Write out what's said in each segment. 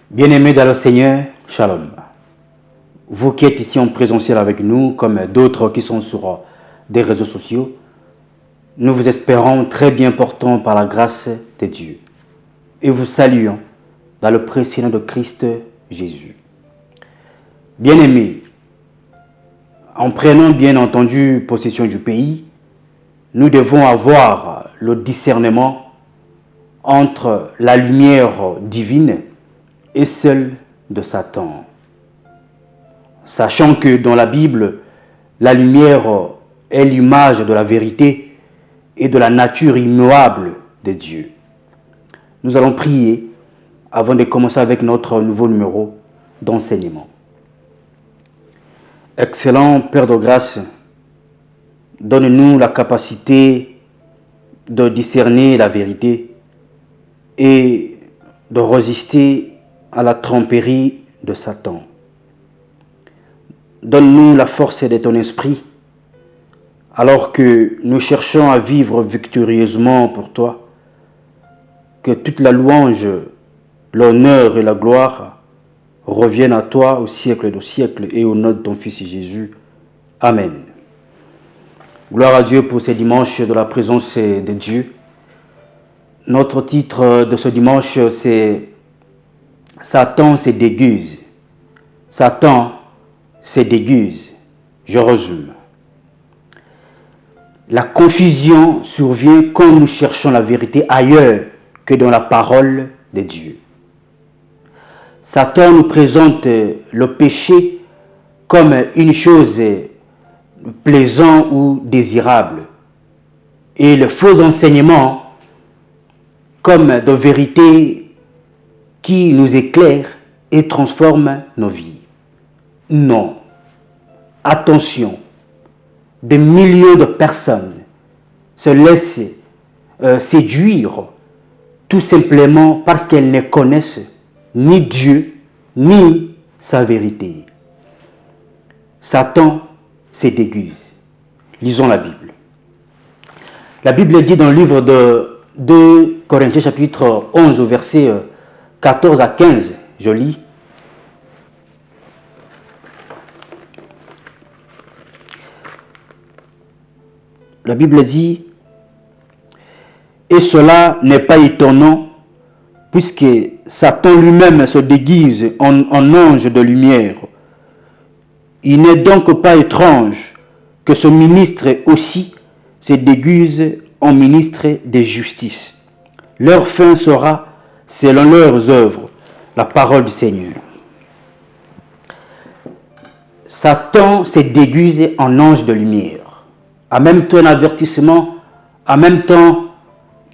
Bien-aimés dans le Seigneur, Shalom. Vous qui êtes ici en présentiel avec nous, comme d'autres qui sont sur des réseaux sociaux, nous vous espérons très bien portants par la grâce de Dieu. Et vous saluons dans le précieux nom de Christ Jésus. Bien-aimés, en prenant bien entendu possession du pays, nous devons avoir le discernement entre la lumière divine et celle de Satan. Sachant que dans la Bible, la lumière est l'image de la vérité et de la nature immuable de Dieu. Nous allons prier avant de commencer avec notre nouveau numéro d'enseignement. Excellent Père de grâce, donne-nous la capacité de discerner la vérité et de résister à la tromperie de Satan. Donne-nous la force de ton esprit, alors que nous cherchons à vivre victorieusement pour toi, que toute la louange, l'honneur et la gloire reviennent à toi au siècle des siècles et au nom de ton Fils Jésus. Amen. Gloire à Dieu pour ce dimanche de la présence de Dieu. Notre titre de ce dimanche, c'est Satan se déguise. Satan se déguise. Je résume. La confusion survient quand nous cherchons la vérité ailleurs que dans la parole de Dieu. Satan nous présente le péché comme une chose plaisante ou désirable et le faux enseignement comme de vérité qui nous éclaire et transforme nos vies. Non. Attention. Des millions de personnes se laissent séduire tout simplement parce qu'elles ne connaissent ni Dieu ni sa vérité. Satan se déguise. Lisons la Bible. La Bible dit dans le livre de 2 Corinthiens chapitre 11 au verset 14 à 15, je lis. La Bible dit, et cela n'est pas étonnant, puisque Satan lui-même se déguise en ange de lumière. Il n'est donc pas étrange que ce ministre aussi se déguise en ministre de justice. Leur fin sera selon leurs œuvres, la parole du Seigneur. Satan se déguise en ange de lumière. En même temps un avertissement, en même temps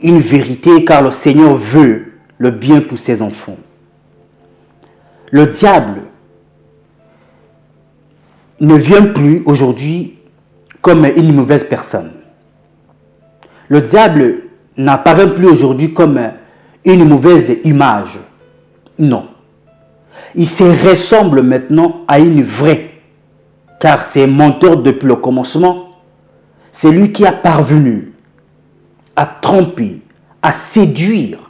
une vérité, car le Seigneur veut le bien pour ses enfants. Le diable ne vient plus aujourd'hui comme une mauvaise personne. Le diable n'apparaît plus aujourd'hui comme une mauvaise image. Non. Il se ressemble maintenant à une vraie, car c'est menteur depuis le commencement. C'est lui qui a parvenu à tromper, à séduire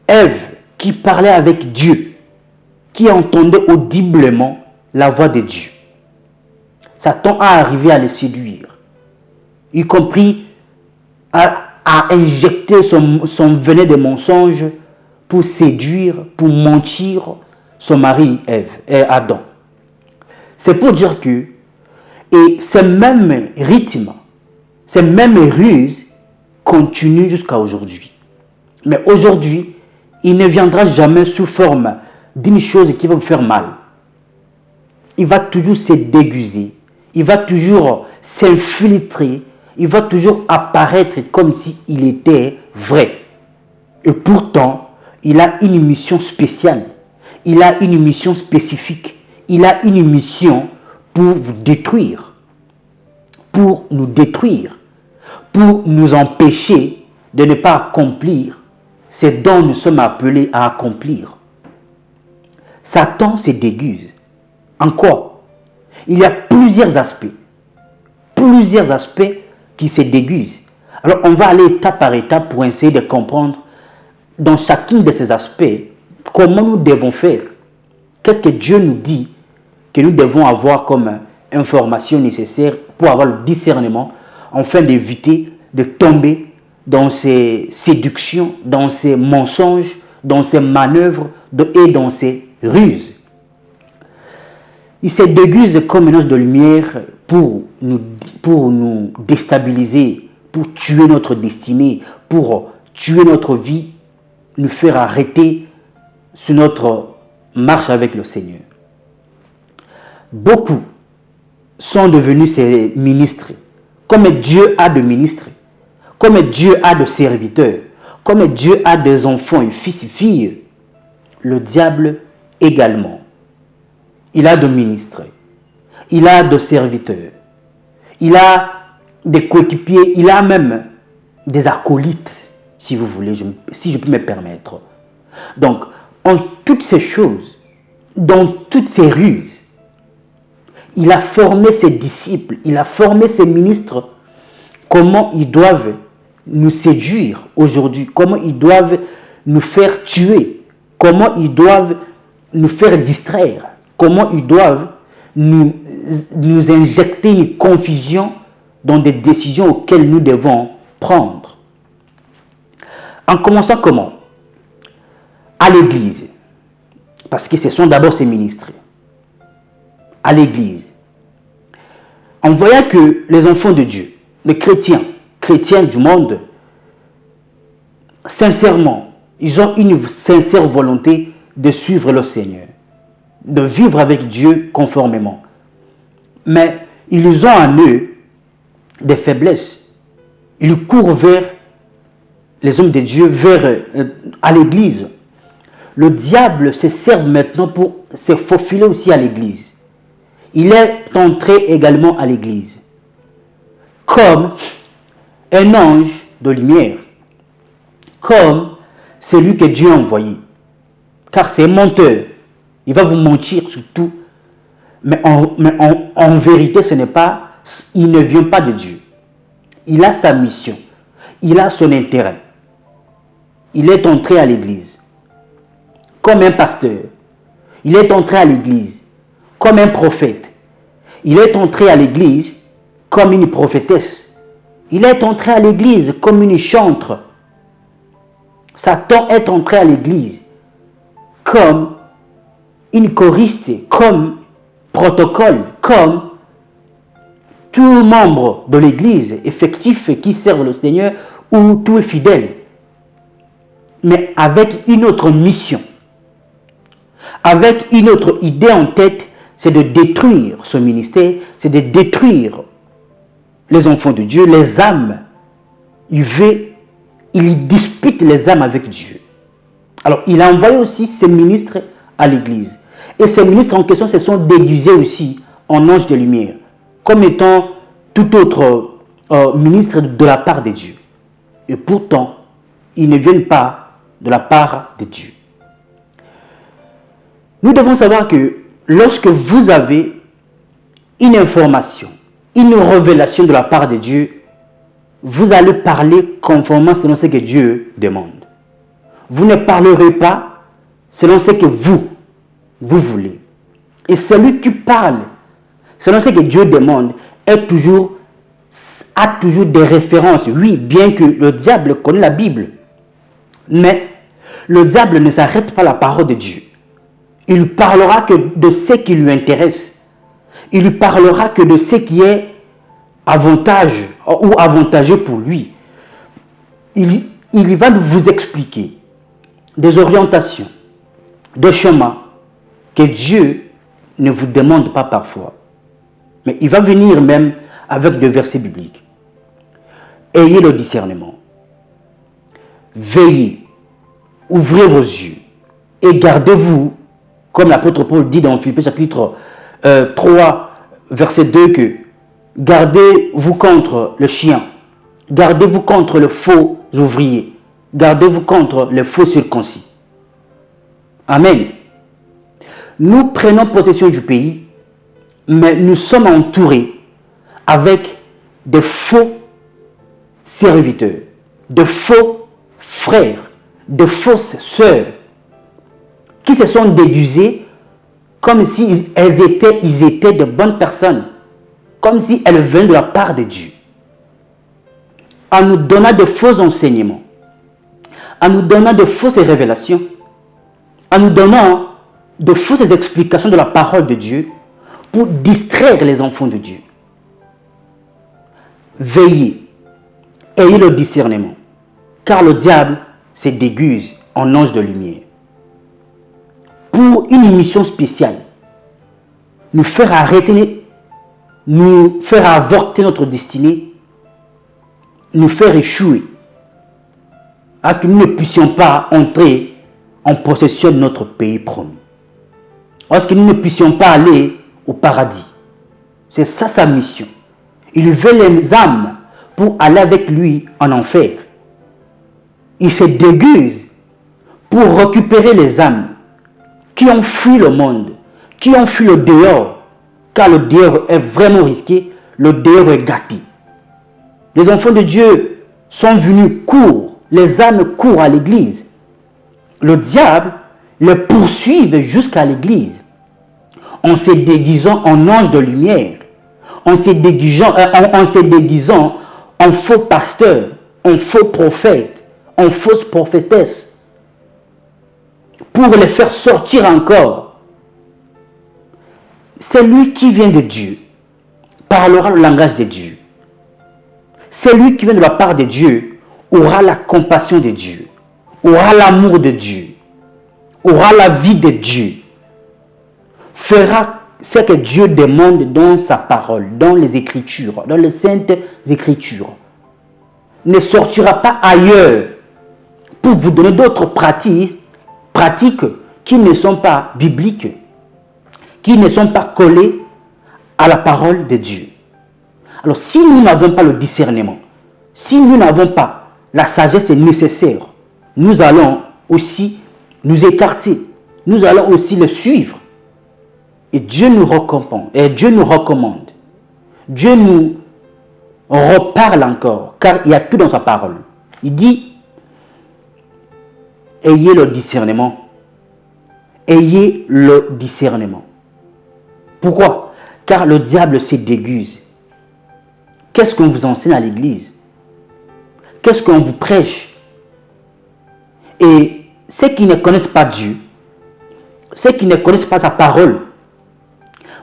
Ève qui parlait avec Dieu, qui entendait audiblement la voix de Dieu. Satan a arrivé à les séduire, y compris à injecter son venin de mensonge pour séduire, pour mentir son mari Ève et Adam. C'est pour dire que ces mêmes rythmes, ces mêmes ruses continuent jusqu'à aujourd'hui. Mais aujourd'hui, il ne viendra jamais sous forme d'une chose qui va vous faire mal. Il va toujours se déguiser, il va toujours s'infiltrer, il va toujours apparaître comme s'il était vrai. Et pourtant, il a une mission spéciale, il a une mission spécifique, il a une mission pour vous détruire, pour nous détruire, pour nous empêcher de ne pas accomplir ce dont nous sommes appelés à accomplir. Satan se déguise. En quoi? Il y a plusieurs aspects qui se déguisent. Alors, on va aller étape par étape pour essayer de comprendre dans chacun de ces aspects comment nous devons faire. Qu'est-ce que Dieu nous dit que nous devons avoir comme information nécessaire pour avoir le discernement afin d'éviter de tomber dans ces séductions, dans ces mensonges, dans ces manœuvres et dans ces ruses. Il se déguise comme une ange de lumière pour nous déstabiliser, pour tuer notre destinée, pour tuer notre vie, nous faire arrêter sur notre marche avec le Seigneur. Beaucoup sont devenus ses ministres. Comme Dieu a de ministres, comme Dieu a de serviteurs, comme Dieu a des enfants et fils et filles, le diable également. Il a de ministres, il a de serviteurs, il a des coéquipiers, il a même des acolytes, si vous voulez, si je peux me permettre. Donc, en toutes ces choses, dans toutes ces ruses, il a formé ses disciples, il a formé ses ministres, comment ils doivent nous séduire aujourd'hui, comment ils doivent nous faire tuer, comment ils doivent nous faire distraire, comment ils doivent nous injecter une confusion dans des décisions auxquelles nous devons prendre. En commençant comment? À l'église, parce que ce sont d'abord ses ministres. À l'église, en voyant que les enfants de Dieu, les chrétiens du monde, sincèrement, ils ont une sincère volonté de suivre le Seigneur, de vivre avec Dieu conformément. Mais ils ont en eux des faiblesses. Ils courent vers les hommes de Dieu, à l'église. Le diable se sert maintenant pour se faufiler aussi à l'église. Il est entré également à l'église comme un ange de lumière, comme celui que Dieu a envoyé. Car c'est un menteur. Il va vous mentir sur tout. Mais en vérité, il ne vient pas de Dieu. Il a sa mission. Il a son intérêt. Il est entré à l'église comme un pasteur. Il est entré à l'église comme un prophète. Il est entré à l'église comme une prophétesse. Il est entré à l'église comme une chantre. Satan est entré à l'église comme une choriste, comme protocole, comme tout membre de l'église effectif qui servent le Seigneur ou tout fidèle. Mais avec une autre mission, avec une autre idée en tête, c'est de détruire ce ministère, c'est de détruire les enfants de Dieu, les âmes. Il dispute les âmes avec Dieu. Alors, il a envoyé aussi ses ministres à l'église. Et ces ministres en question se sont déguisés aussi en anges de lumière, comme étant tout autre ministre de la part de Dieu. Et pourtant, ils ne viennent pas de la part de Dieu. Nous devons savoir que lorsque vous avez une information, une révélation de la part de Dieu, vous allez parler conformément selon ce que Dieu demande. Vous ne parlerez pas selon ce que vous voulez. Et celui qui parle selon ce que Dieu demande a toujours des références. Oui, bien que le diable connaît la Bible. Mais le diable ne s'arrête pas à la parole de Dieu. Il parlera que de ce qui lui intéresse. Il parlera que de ce qui est avantage ou avantageux pour lui. Il va vous expliquer des orientations, des chemins que Dieu ne vous demande pas parfois. Mais il va venir même avec des versets bibliques. Ayez le discernement. Veillez. Ouvrez vos yeux. Et gardez-vous, comme l'apôtre Paul dit dans Philippiens chapitre 3, verset 2, que gardez-vous contre le chien. Gardez-vous contre le faux ouvrier. Gardez-vous contre les faux circoncis. Amen. Nous prenons possession du pays, mais nous sommes entourés avec des faux serviteurs, de faux frères, de fausses sœurs, qui se sont déguisés comme si ils étaient de bonnes personnes, comme si elles venaient de la part de Dieu, en nous donnant de faux enseignements, en nous donnant de fausses révélations, en nous donnant de fausses explications de la parole de Dieu pour distraire les enfants de Dieu. Veillez, ayez le discernement, car le diable se déguise en ange de lumière pour une mission spéciale, nous faire arrêter, nous faire avorter notre destinée, nous faire échouer, à ce que nous ne puissions pas entrer en possession de notre pays promis, à ce que nous ne puissions pas aller au paradis. C'est ça sa mission. Il veut les âmes pour aller avec lui en enfer. Il se déguise pour récupérer les âmes qui ont fui le monde, qui ont fui le dehors, car le dehors est vraiment risqué, le dehors est gâté. Les enfants de Dieu sont venus courent, les âmes courent à l'église. Le diable les poursuit jusqu'à l'église, en se déguisant en ange de lumière, en se déguisant en faux pasteur, en faux prophète, en fausse prophétesse, pour les faire sortir encore. Celui qui vient de Dieu parlera le langage de Dieu. Celui qui vient de la part de Dieu aura la compassion de Dieu, aura l'amour de Dieu, aura la vie de Dieu, fera ce que Dieu demande dans sa parole, dans les Écritures, dans les saintes Écritures. Ne sortira pas ailleurs pour vous donner d'autres pratiques qui ne sont pas bibliques, qui ne sont pas collées à la parole de Dieu. Alors si nous n'avons pas le discernement, si nous n'avons pas la sagesse nécessaire, nous allons aussi nous écarter, nous allons aussi le suivre. Et Dieu nous recommande, Dieu nous reparle encore, car il y a tout dans sa parole. Il dit, ayez le discernement. Ayez le discernement. Pourquoi? Car le diable se déguise. Qu'est-ce qu'on vous enseigne à l'église? Qu'est-ce qu'on vous prêche? Et ceux qui ne connaissent pas Dieu, ceux qui ne connaissent pas sa parole,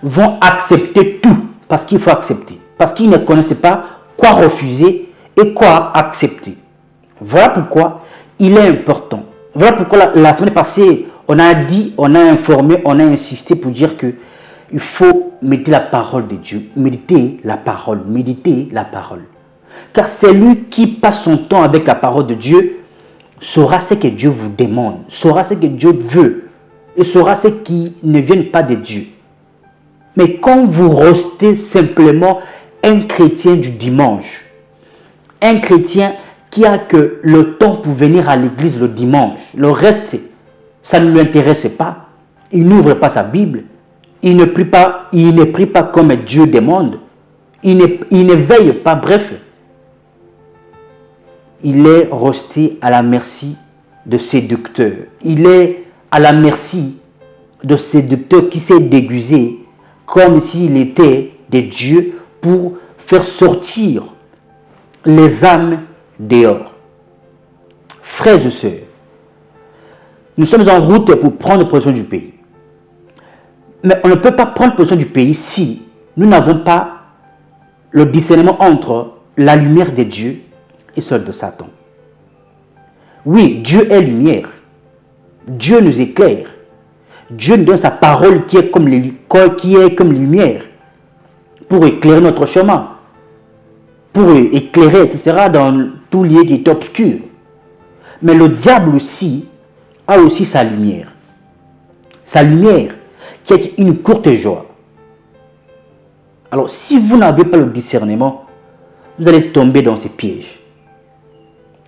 vont accepter tout, parce qu'il faut accepter. Parce qu'ils ne connaissent pas quoi refuser et quoi accepter. Voilà pourquoi il est important. Voilà pourquoi la semaine passée, on a dit, on a informé, on a insisté pour dire que il faut méditer la parole de Dieu. Méditer la parole, méditer la parole. Car celui qui passe son temps avec la parole de Dieu saura ce que Dieu vous demande, saura ce que Dieu veut et saura ce qui ne vient pas de Dieu. Mais quand vous restez simplement un chrétien du dimanche, un chrétien qui a que le temps pour venir à l'église le dimanche, le reste, ça ne lui intéresse pas, il n'ouvre pas sa Bible, il ne prie pas comme Dieu demande, il ne veille pas, bref, il est resté à la merci de séducteurs. Il est à la merci de séducteurs qui s'est déguisé comme s'il était des dieux pour faire sortir les âmes dehors. Frères et sœurs, nous sommes en route pour prendre possession du pays. Mais on ne peut pas prendre possession du pays si nous n'avons pas le discernement entre la lumière de Dieu et celle de Satan. Oui, Dieu est lumière. Dieu nous éclaire. Dieu nous donne sa parole qui est comme lumière pour éclairer notre chemin, pour éclairer, etc., dans tout lieu qui est obscur. Mais le diable aussi a aussi sa lumière. Sa lumière qui est une courte joie. Alors, si vous n'avez pas le discernement, vous allez tomber dans ces pièges.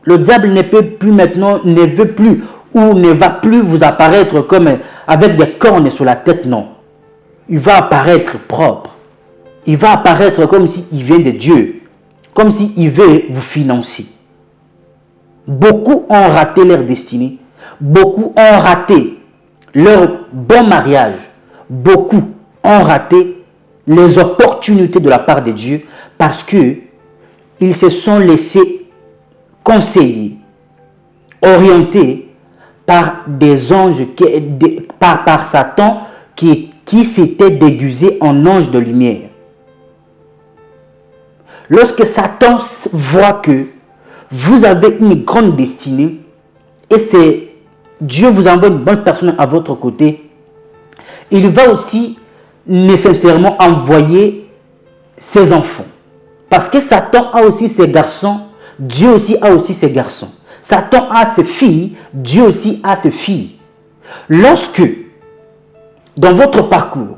Le diable ne peut plus maintenant, ne veut plus ou ne va plus vous apparaître comme avec des cornes sur la tête, non. Il va apparaître propre. Il va apparaître comme s'il vient de Dieu. comme s'il veut vous financer. Beaucoup ont raté leur destinée. Beaucoup ont raté leur bon mariage. Beaucoup ont raté les opportunités de la part de Dieu parce que ils se sont laissés conseiller, orientés par des anges, par Satan qui s'était déguisé en ange de lumière. Lorsque Satan voit que vous avez une grande destinée et c'est Dieu vous envoie une bonne personne à votre côté, il va aussi nécessairement envoyer ses enfants. Parce que Satan a aussi ses garçons, Dieu aussi a aussi ses garçons. Satan a ses filles, Dieu aussi a ses filles. Lorsque, dans votre parcours,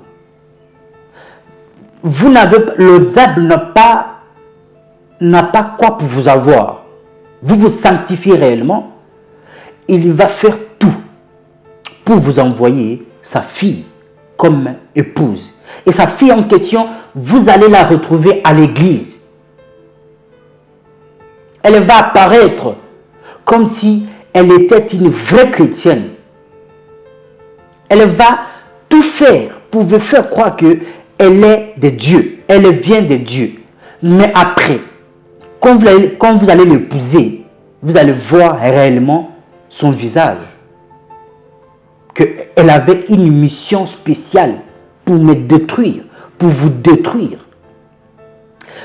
le diable n'a pas quoi pour vous avoir, vous vous sanctifiez réellement, il va faire tout pour vous envoyer sa fille comme épouse. Et sa fille en question, vous allez la retrouver à l'église. Elle va apparaître comme si elle était une vraie chrétienne. Elle va tout faire pour vous faire croire qu'elle est de Dieu. Elle vient de Dieu. Mais après, quand vous allez l'épouser, vous allez voir réellement son visage. Qu'elle avait une mission spéciale pour me détruire, pour vous détruire.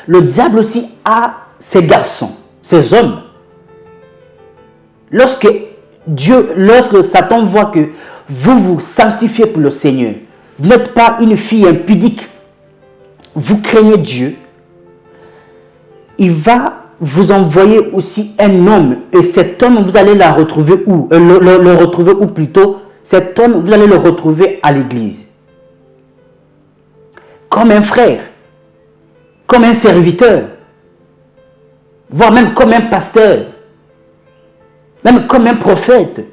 Le diable aussi a ses garçons, ses hommes. Lorsque Satan voit que vous vous sanctifiez pour le Seigneur, vous n'êtes pas une fille impudique, vous craignez Dieu, il va vous envoyer aussi un homme. Et cet homme, vous allez la retrouver où? Le retrouver où plutôt? Cet homme, vous allez le retrouver à l'église. Comme un frère, comme un serviteur, voire même comme un pasteur, même comme un prophète.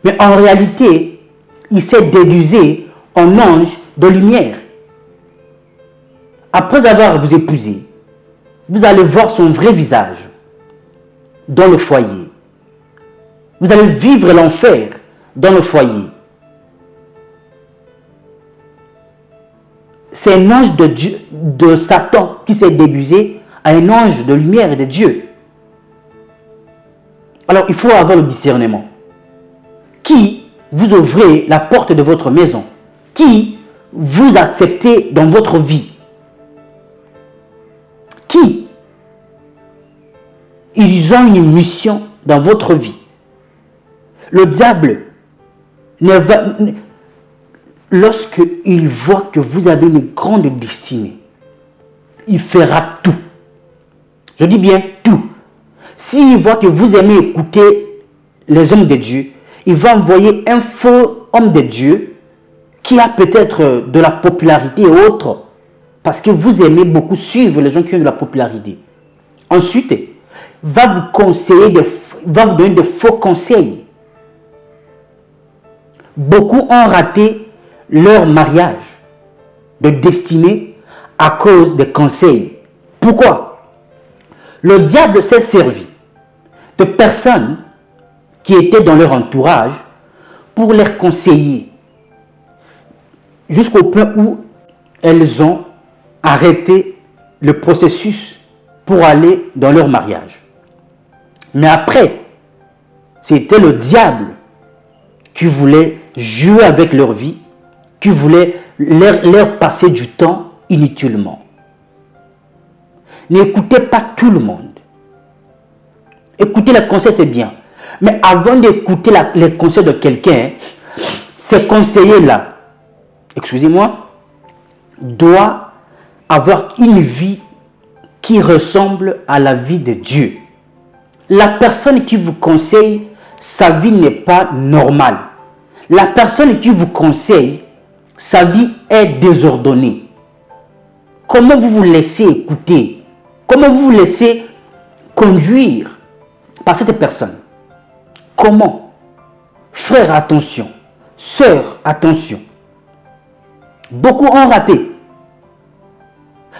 Mais en réalité, il s'est déguisé en ange de lumière. Après avoir vous épousé, vous allez voir son vrai visage dans le foyer. Vous allez vivre l'enfer dans le foyer. C'est un ange de Satan qui s'est déguisé à un ange de lumière et de Dieu. Alors il faut avoir le discernement. Qui vous ouvrez la porte de votre maison? Qui vous acceptez dans votre vie? Qui ils ont une mission dans votre vie? Le diable, lorsqu'il voit que vous avez une grande destinée, il fera tout. Je dis bien tout. S'il voit que vous aimez écouter les hommes de Dieu, il va envoyer un faux homme de Dieu qui a peut-être de la popularité et autres, parce que vous aimez beaucoup suivre les gens qui ont de la popularité. Ensuite, va vous conseiller, va vous donner de faux conseils. Beaucoup ont raté leur mariage de destinée à cause des conseils. Pourquoi? Le diable s'est servi de personnes qui étaient dans leur entourage pour les conseiller jusqu'au point où elles ont arrêté le processus pour aller dans leur mariage. Mais après, c'était le diable qui voulait jouer avec leur vie, qui voulait leur passer du temps inutilement. N'écoutez pas tout le monde. Écouter les conseils, c'est bien. Mais avant d'écouter les conseils de quelqu'un, ces conseillers-là, excusez-moi, doivent avoir une vie qui ressemble à la vie de Dieu. La personne qui vous conseille, sa vie n'est pas normale. La personne qui vous conseille, sa vie est désordonnée. Comment vous vous laissez écouter? Comment vous vous laissez conduire par cette personne? Comment? Frère, attention. Sœur, attention. Beaucoup ont raté.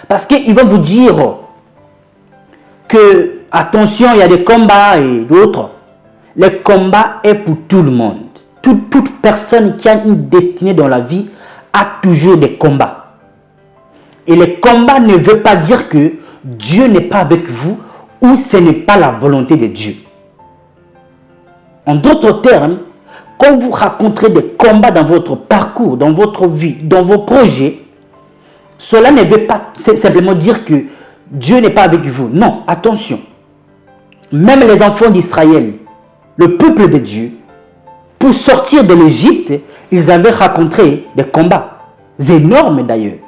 Parce qu'il va vous dire que, attention, il y a des combats et d'autres. Le combat est pour tout le monde. Toute personne qui a une destinée dans la vie a toujours des combats. Et le combat ne veut pas dire que Dieu n'est pas avec vous ou ce n'est pas la volonté de Dieu. En d'autres termes, quand vous rencontrez des combats dans votre parcours, dans votre vie, dans vos projets, cela ne veut pas simplement dire que Dieu n'est pas avec vous. Non, attention. Même les enfants d'Israël, le peuple de Dieu, pour sortir de l'Égypte, ils avaient rencontré des combats, énormes d'ailleurs.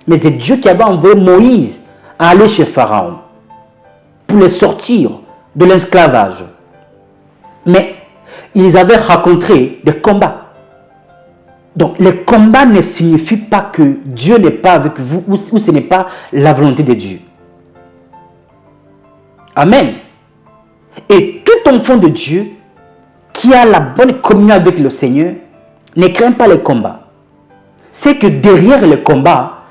Mais c'est Dieu qui avait envoyé Moïse à aller chez Pharaon pour les sortir de l'esclavage. Mais ils avaient rencontré des combats. Donc, les combats ne signifient pas que Dieu n'est pas avec vous ou ce n'est pas la volonté de Dieu. Amen. Et tout enfant de Dieu qui a la bonne communion avec le Seigneur ne craint pas les combats. C'est que derrière les combats,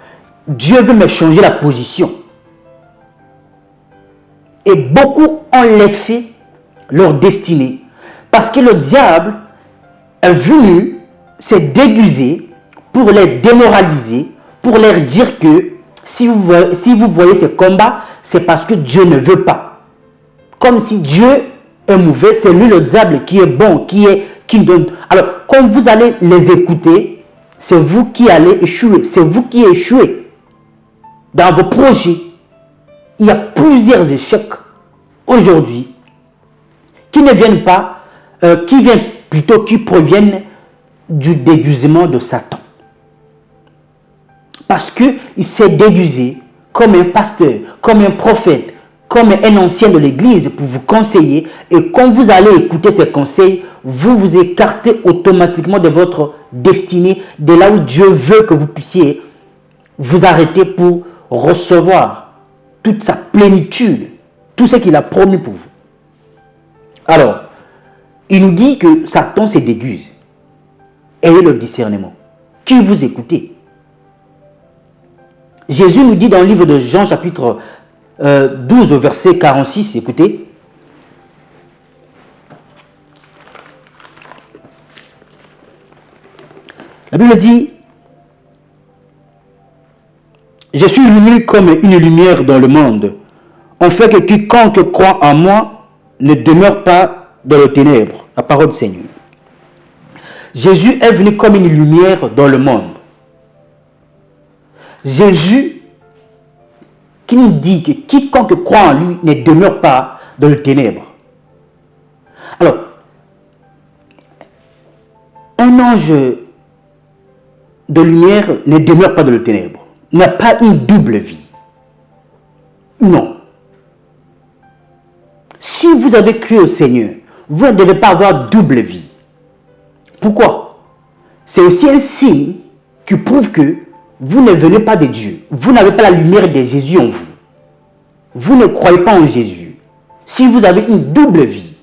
Dieu veut me changer la position. Et beaucoup ont laissé leur destinée parce que le diable est venu se déguiser pour les démoraliser, pour leur dire que si vous voyez ces combats, c'est parce que Dieu ne veut pas. Comme si Dieu est mauvais, c'est lui le diable qui est bon, qui donne. Alors, quand vous allez les écouter, c'est vous qui allez échouer, c'est vous qui échouez dans vos projets. Il y a plusieurs échecs aujourd'hui qui ne viennent pas, qui proviennent du déguisement de Satan. Parce qu'il s'est déguisé comme un pasteur, comme un prophète, comme un ancien de l'église pour vous conseiller. Et quand vous allez écouter ces conseils, vous vous écartez automatiquement de votre destinée, de là où Dieu veut que vous puissiez vous arrêter pour recevoir toute sa plénitude, tout ce qu'il a promis pour vous. Alors, il nous dit que Satan se déguise. Ayez le discernement. Qui vous écoutez? Jésus nous dit dans le livre de Jean, chapitre 12, au verset 46, écoutez. La Bible dit, « Je suis venu comme une lumière dans le monde, en fait que quiconque croit en moi ne demeure pas dans les ténèbres. » La parole du Seigneur. Jésus est venu comme une lumière dans le monde. Jésus qui nous dit que quiconque croit en lui ne demeure pas dans les ténèbres. Alors, un ange de lumière ne demeure pas dans les ténèbres, n'a pas une double vie. Non. Si vous avez cru au Seigneur, vous ne devez pas avoir double vie. Pourquoi? C'est aussi un signe qui prouve que vous ne venez pas de Dieu. Vous n'avez pas la lumière de Jésus en vous. Vous ne croyez pas en Jésus. Si vous avez une double vie,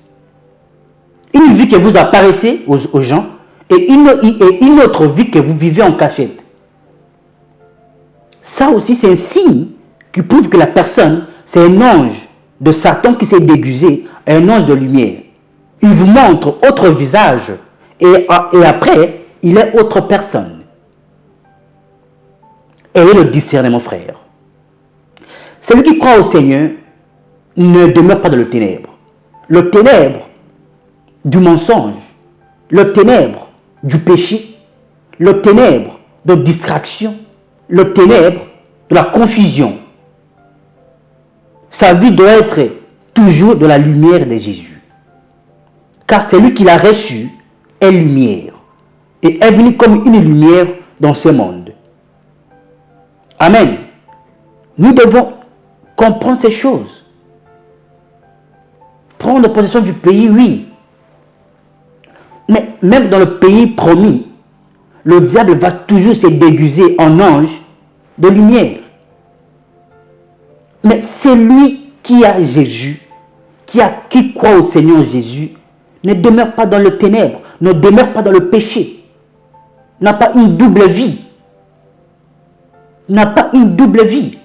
une vie que vous apparaissez aux gens et une autre vie que vous vivez en cachette, ça aussi c'est un signe qui prouve que la personne, c'est un ange de Satan qui s'est déguisé, un ange de lumière. Il vous montre autre visage et après, il est autre personne. Ayez le discernement, frère. Celui qui croit au Seigneur ne demeure pas dans le ténèbre. Le ténèbre du mensonge, le ténèbre du péché, le ténèbre de distraction, le ténèbre de la confusion. Sa vie doit être toujours de la lumière de Jésus. Car celui qui l'a reçu est lumière et est venu comme une lumière dans ce monde. Amen. Nous devons comprendre ces choses. Prendre possession du pays, oui. Mais même dans le pays promis, le diable va toujours se déguiser en ange de lumière. Mais celui qui a Jésus, qui croit au Seigneur Jésus, ne demeure pas dans le ténèbre, ne demeure pas dans le péché, n'a pas une double vie. N'a pas une double vie,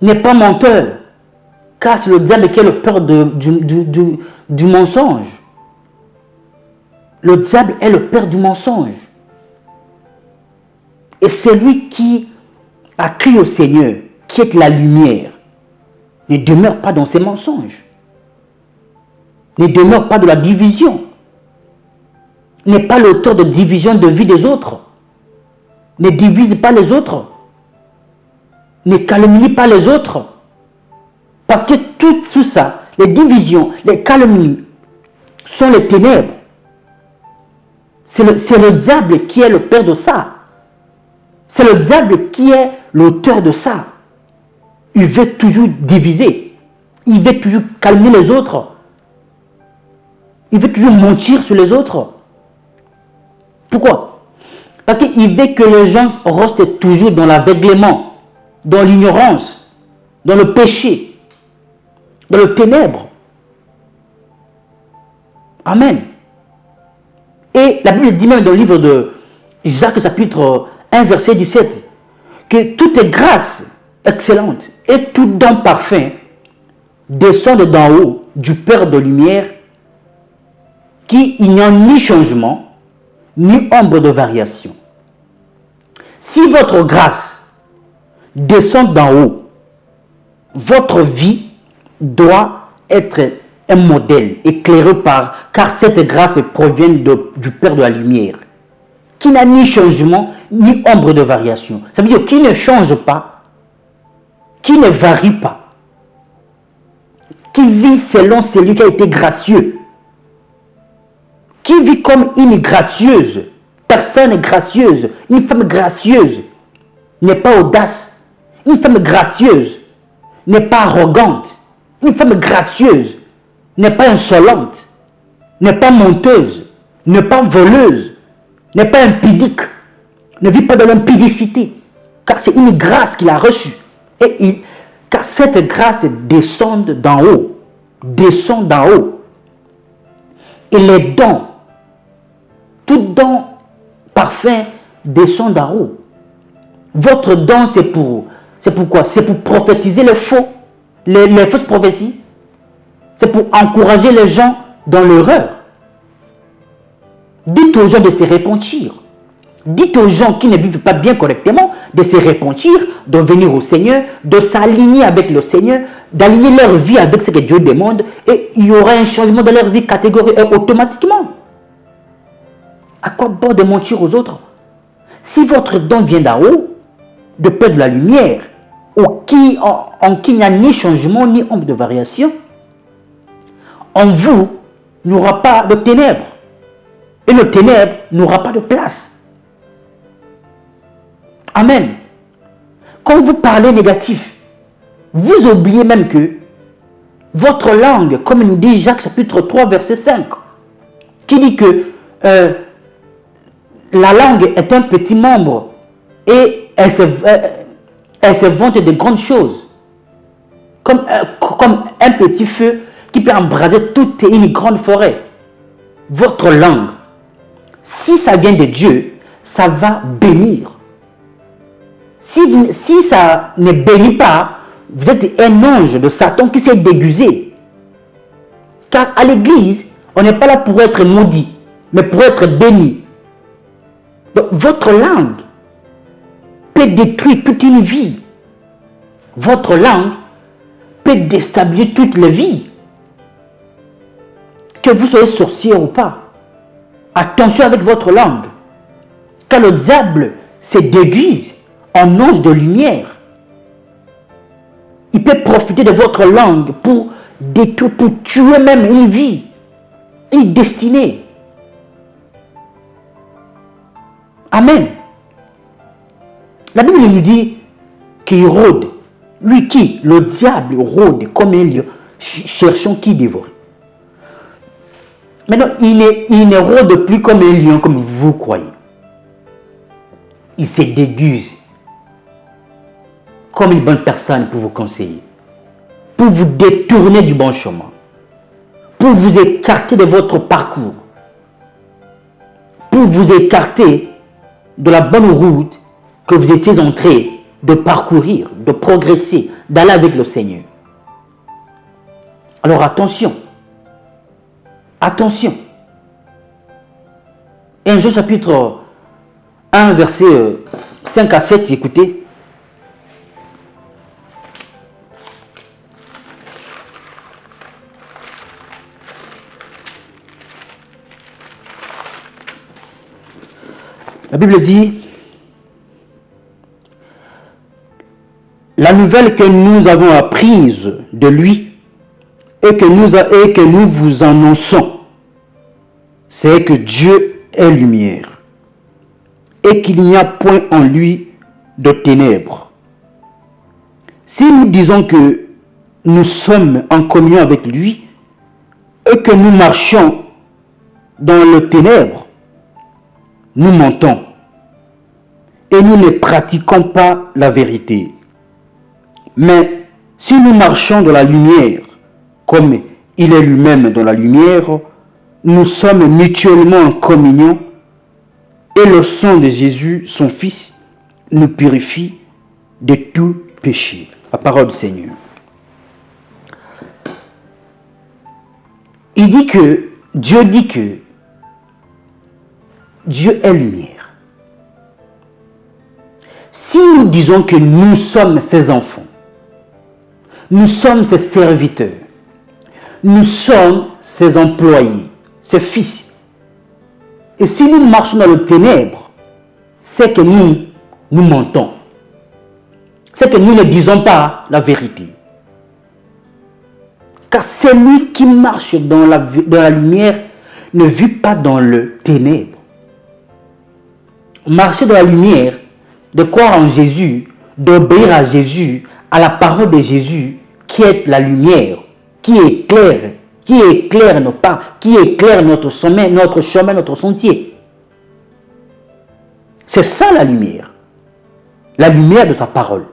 n'est pas menteur, Car c'est le diable qui est le père du mensonge. Le diable est le père du mensonge. Et c'est lui qui a crié au Seigneur, qui est la lumière. Ne demeure pas dans ses mensonges. Ne demeure pas de la division. N'est pas l'auteur de division de vie des autres. Ne divise pas les autres. Ne calomnie pas les autres. Parce que tout ça, les divisions, les calomnies, sont les ténèbres. C'est le diable qui est le père de ça. C'est le diable qui est l'auteur de ça. Il veut toujours diviser. Il veut toujours calmer les autres. Il veut toujours mentir sur les autres. Pourquoi? Parce qu'il veut que les gens restent toujours dans l'aveuglement, dans l'ignorance, dans le péché, dans le ténèbre. Amen. Et la Bible dit même dans le livre de Jacques chapitre 1 verset 17 que toute grâce excellente et tout don parfait descendent d'en haut du Père de lumière, qui il n'y a ni changement ni ombre de variation. Si votre grâce descend d'en haut, votre vie doit être un modèle éclairé car cette grâce provient du Père de la lumière, qui n'a ni changement ni ombre de variation. Ça veut dire qui ne change pas, qui ne varie pas, qui vit selon celui qui a été gracieux, qui vit comme une gracieuse, personne gracieuse, une femme gracieuse, n'est pas audace, une femme gracieuse n'est pas arrogante, une femme gracieuse n'est pas insolente, n'est pas menteuse, n'est pas voleuse, n'est pas impudique, ne vit pas dans l'impudicité, car c'est une grâce qu'il a reçue. Car cette grâce descend d'en haut, descend d'en haut. Et les dons, tout don parfait descend d'en haut. Votre don, c'est pour quoi? C'est pour prophétiser les fausses prophéties. C'est pour encourager les gens dans l'erreur. Dites aux gens de se repentir. Dites aux gens qui ne vivent pas bien correctement de se repentir, de venir au Seigneur, de s'aligner avec le Seigneur, d'aligner leur vie avec ce que Dieu demande, et il y aura un changement de leur vie catégorique automatiquement. À quoi bon de mentir aux autres? Si votre don vient d'en haut, de Père de la lumière, en qui il n'y a ni changement ni ombre de variation, en vous, il n'y aura pas de ténèbres. Et le ténèbre n'aura pas de place. Amen. Quand vous parlez négatif, vous oubliez même que votre langue, comme nous dit Jacques chapitre 3 verset 5, qui dit que la langue est un petit membre et elle se vante de grandes choses. Comme un petit feu qui peut embraser toute une grande forêt. Votre langue, si ça vient de Dieu, ça va bénir. Si ça ne bénit pas, vous êtes un ange de Satan qui s'est déguisé. Car à l'église, on n'est pas là pour être maudit, mais pour être béni. Donc, votre langue peut détruire toute une vie. Votre langue peut déstabiliser toute la vie. Que vous soyez sorcier ou pas. Attention avec votre langue. Car le diable se déguise en ange de lumière. Il peut profiter de votre langue pour détruire, pour tuer même une vie, une destinée. Amen. La Bible nous dit qu'il rôde. Lui qui? Le diable rôde comme un lion, cherchant qui dévorer. Maintenant, il ne rôde plus comme un lion comme vous croyez. Il se déguise comme une bonne personne pour vous conseiller, pour vous détourner du bon chemin, pour vous écarter de votre parcours, pour vous écarter de la bonne route que vous étiez en train de parcourir, de progresser, d'aller avec le Seigneur. Alors attention. Attention. 1 Jean chapitre 1, verset 5 à 7, écoutez. La Bible dit, la nouvelle que nous avons apprise de lui et que nous vous annonçons, c'est que Dieu est lumière et qu'il n'y a point en lui de ténèbres. Si nous disons que nous sommes en communion avec lui et que nous marchons dans le ténèbre, nous mentons et nous ne pratiquons pas la vérité. Mais si nous marchons dans la lumière, comme il est lui-même dans la lumière, nous sommes mutuellement en communion et le sang de Jésus, son Fils, nous purifie de tout péché. La parole du Seigneur. Dieu dit que Dieu est lumière. Si nous disons que nous sommes ses enfants, nous sommes ses serviteurs, nous sommes ses employés, ses fils, et si nous marchons dans le ténèbre, c'est que nous mentons. C'est que nous ne disons pas la vérité. Car celui qui marche dans la lumière ne vit pas dans le ténèbre. Marcher dans la lumière, de croire en Jésus, d'obéir à Jésus, à la parole de Jésus, qui est la lumière, qui éclaire nos pas, qui éclaire notre chemin, notre sentier. C'est ça la lumière de sa parole.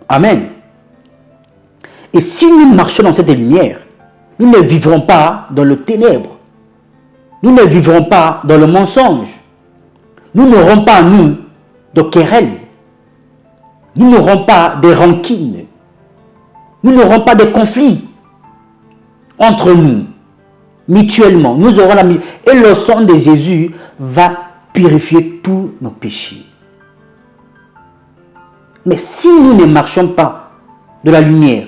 Amen. Et si nous marchons dans cette lumière, nous ne vivrons pas dans le ténèbre. Nous ne vivrons pas dans le mensonge. Nous n'aurons pas, nous, de querelles. Nous n'aurons pas de rancune. Nous n'aurons pas de conflits entre nous, mutuellement. Nous aurons la et le sang de Jésus va purifier tous nos péchés. Mais si nous ne marchons pas de la lumière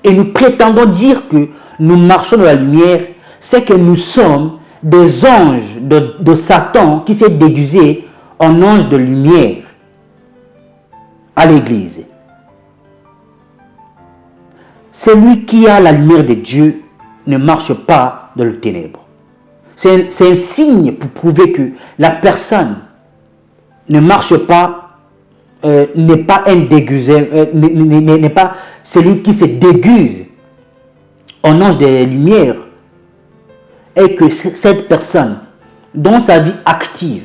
et nous prétendons dire que nous marchons dans la lumière, c'est que nous sommes des anges de Satan qui s'est déguisé en ange de lumière à l'église. Celui qui a la lumière de Dieu ne marche pas dans le ténèbre. C'est un signe pour prouver que la personne ne marche pas, n'est pas un déguisé, n'est pas celui qui se déguise en ange de lumière, et que cette personne, dans sa vie active,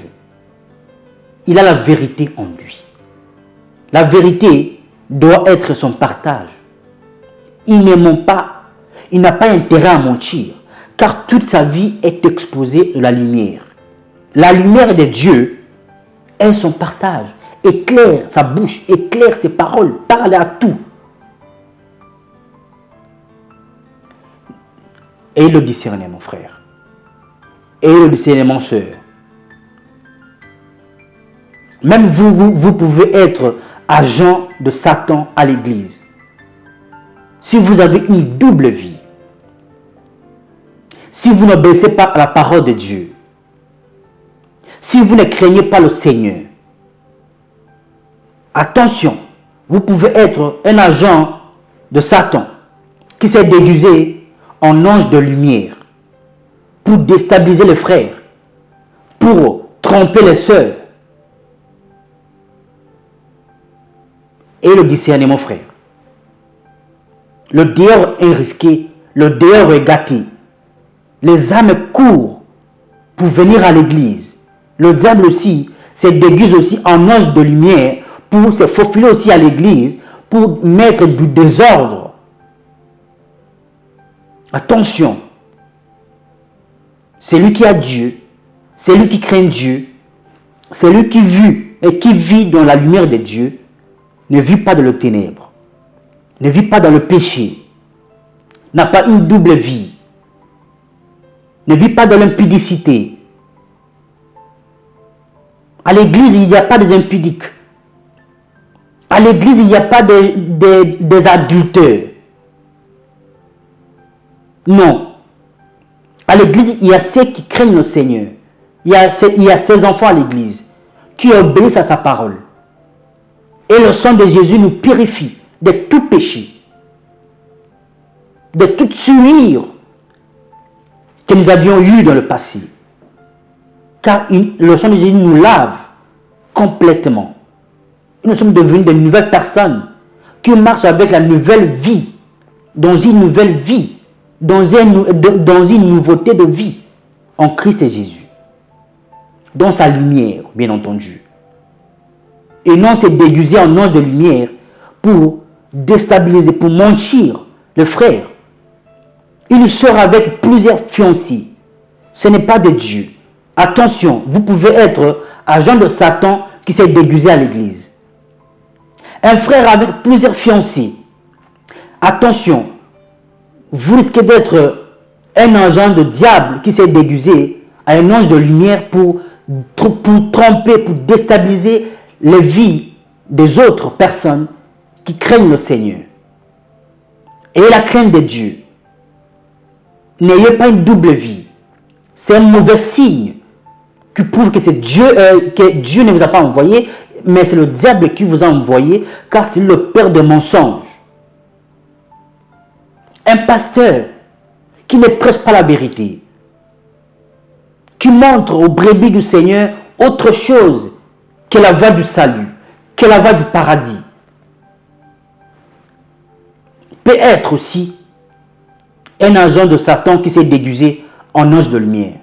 il a la vérité en lui. La vérité doit être son partage. Il ne ment pas, il n'a pas intérêt à mentir, car toute sa vie est exposée de la lumière. La lumière de Dieu est son partage, éclaire sa bouche, éclaire ses paroles, parle à tout. Et le discernement, frère. Et le discernement, sœur. Même vous pouvez être agent de Satan à l'église. Si vous avez une double vie, si vous n'obéissez pas à la parole de Dieu, si vous ne craignez pas le Seigneur, attention, vous pouvez être un agent de Satan qui s'est déguisé en ange de lumière pour déstabiliser les frères, pour tromper les sœurs. Et le discernement, frère. Le dehors est risqué, le dehors est gâté. Les âmes courent pour venir à l'église. Le diable aussi se déguise aussi en ange de lumière pour se faufiler aussi à l'église, pour mettre du désordre. Attention, celui qui a Dieu, celui qui craint Dieu, celui qui vit dans la lumière de Dieu, ne vit pas dans le ténèbre, ne vit pas dans le péché, n'a pas une double vie. Ne vit pas dans l'impudicité. À l'église, il n'y a pas des impudiques. À l'église, il n'y a pas des adultères. Non. À l'église, il y a ceux qui craignent le Seigneur. Il y a ces enfants à l'église qui obéissent à sa parole. Et le sang de Jésus nous purifie de tout péché, de toute souillure que nous avions eue dans le passé. Car le sang de Jésus nous lave complètement. Et nous sommes devenus de nouvelles personnes qui marchent avec la nouvelle vie, dans une nouvelle vie, dans une nouveauté de vie en Christ et Jésus. Dans sa lumière, bien entendu. Et non se déguiser en ange de lumière pour déstabiliser, pour mentir le frère. Il sort avec plusieurs fiancés. Ce n'est pas de Dieu. Attention, vous pouvez être agent de Satan qui s'est déguisé à l'église. Un frère avec plusieurs fiancés. Attention, vous risquez d'être un agent de diable qui s'est déguisé à un ange de lumière pour tromper, pour déstabiliser les vies des autres personnes qui craignent le Seigneur. Et la crainte de Dieu. N'ayez pas une double vie. C'est un mauvais signe qui prouve que c'est Dieu, que Dieu ne vous a pas envoyé, mais c'est le diable qui vous a envoyé, car c'est le père de mensonges. Un pasteur qui ne prêche pas la vérité, qui montre aux brebis du Seigneur autre chose que la voie du salut, que la voie du paradis, peut être aussi un agent de Satan qui s'est déguisé en ange de lumière.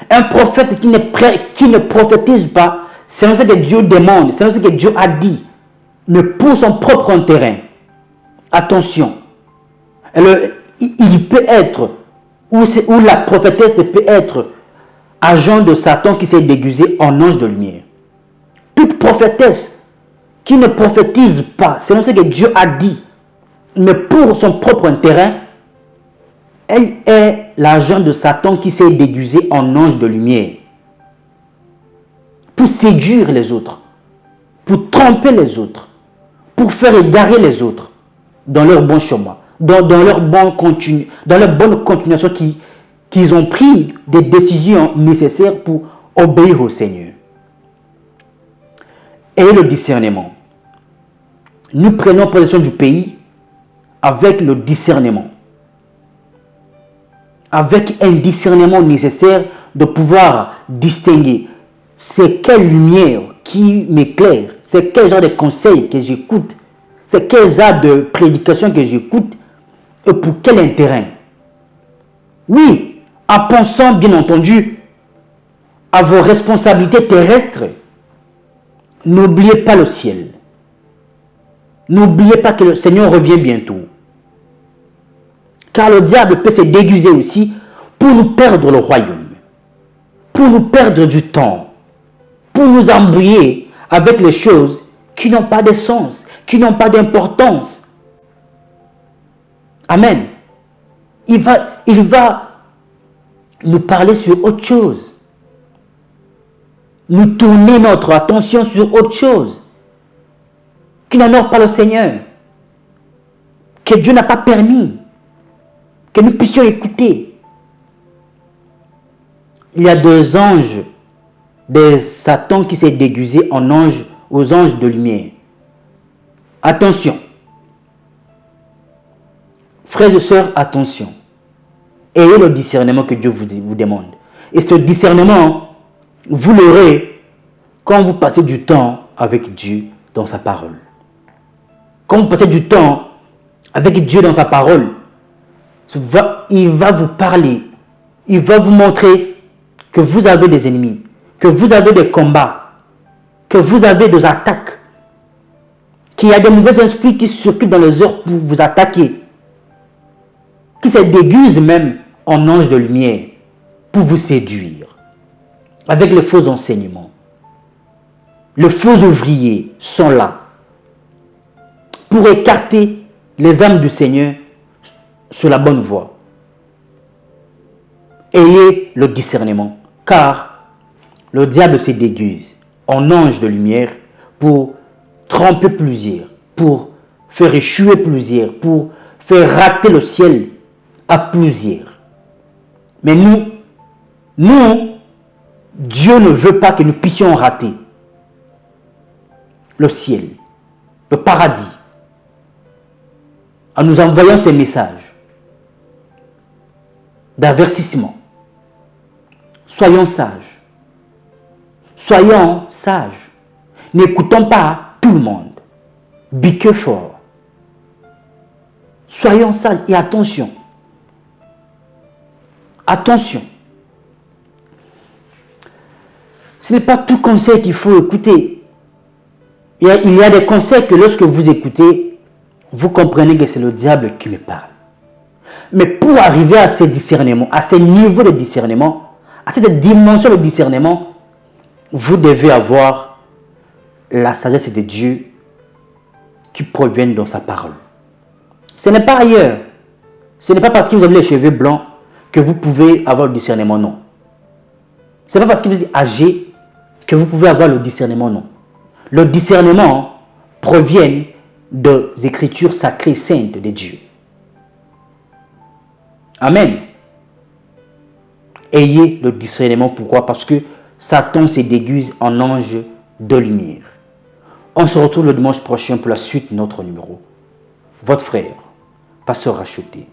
Un prophète qui ne prophétise pas selon ce que Dieu demande, selon ce que Dieu a dit, mais pour son propre intérêt. Attention. Il peut être, ou la prophétesse peut être agent de Satan qui s'est déguisé en ange de lumière. Toute prophétesse qui ne prophétise pas selon ce que Dieu a dit, mais pour son propre intérêt, elle est l'agent de Satan qui s'est déguisé en ange de lumière. Pour séduire les autres, pour tromper les autres, pour faire égarer les autres dans leur bon chemin, dans leur bonne continuation qu'ils ont pris des décisions nécessaires pour obéir au Seigneur. Et le discernement. Nous prenons possession du pays avec le discernement. Avec un discernement nécessaire de pouvoir distinguer c'est quelle lumière qui m'éclaire, c'est quel genre de conseils que j'écoute, c'est quel genre de prédication que j'écoute et pour quel intérêt. Oui, en pensant bien entendu à vos responsabilités terrestres, n'oubliez pas le ciel. N'oubliez pas que le Seigneur revient bientôt. Car le diable peut se déguiser aussi pour nous perdre le royaume, pour nous perdre du temps, pour nous embrouiller avec les choses qui n'ont pas de sens, qui n'ont pas d'importance. Amen. Il va nous parler sur autre chose. Nous tourner notre attention sur autre chose qui n'honore pas le Seigneur, que Dieu n'a pas permis que nous puissions écouter. Il y a deux anges de Satan qui s'est déguisé en ange, aux anges de lumière. Attention. Frères et sœurs, attention. Ayez le discernement que Dieu vous demande. Et ce discernement, vous l'aurez quand vous passez du temps avec Dieu dans sa parole. Quand vous passez du temps avec Dieu dans sa parole, il va vous parler. Il va vous montrer que vous avez des ennemis, que vous avez des combats, que vous avez des attaques, qu'il y a des mauvais esprits qui circulent dans les heures pour vous attaquer, qui se déguisent même en anges de lumière pour vous séduire avec les faux enseignements. Les faux ouvriers sont là pour écarter les âmes du Seigneur sur la bonne voie. Ayez le discernement, car le diable se déguise en ange de lumière pour tromper plusieurs, pour faire échouer plusieurs, pour faire rater le ciel à plusieurs. Mais nous, Dieu ne veut pas que nous puissions rater le ciel, le paradis, en nous envoyant ces messages d'avertissement. Soyons sages. Soyons sages. N'écoutons pas tout le monde. Be careful. Soyons sages et attention. Attention. Ce n'est pas tout conseil qu'il faut écouter. Il y a des conseils que lorsque vous écoutez, vous comprenez que c'est le diable qui me parle. Mais pour arriver à ce discernement, à ce niveau de discernement, à cette dimension de discernement, vous devez avoir la sagesse de Dieu qui provient dans sa parole. Ce n'est pas ailleurs. Ce n'est pas parce que vous avez les cheveux blancs que vous pouvez avoir le discernement, non. Ce n'est pas parce que vous êtes âgé que vous pouvez avoir le discernement, non. Le discernement provient des écritures sacrées saintes de Dieu. Amen. Ayez le discernement. Pourquoi? Parce que Satan se déguise en ange de lumière. On se retrouve le dimanche prochain pour la suite de notre numéro. Votre frère, Pasteur Racheté.